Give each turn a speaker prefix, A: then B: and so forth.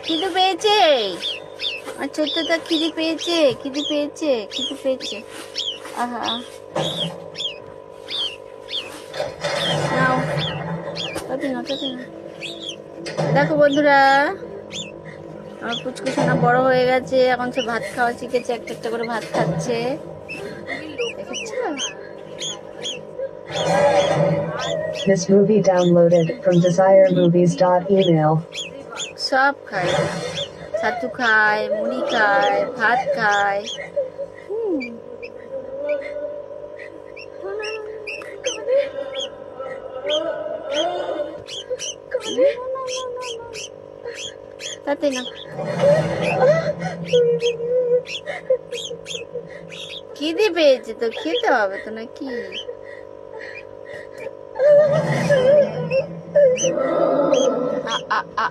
A: খিদে পেয়েছে আর ছোট্টটা খিদে পেয়েছে খিদে পেয়েছে খিদে পেয়েছে। আহা নাও তাতে না তাতে না। দেখো বন্ধুরা আমার পুচকু সোনা বড় হয়ে গেছে, এখন সে ভাত খাওয়া শিখেছে, একটা একটা করে ভাত খাচ্ছে দেখেছো।
B: This movie downloaded from desiremovies.email.
A: সব খায়, ছাতু খায়, মুড়ি খায়, ভাত খায়। তাতে না খিদে পেয়েছে তো খেতে হবে তো নাকি। আ আ আ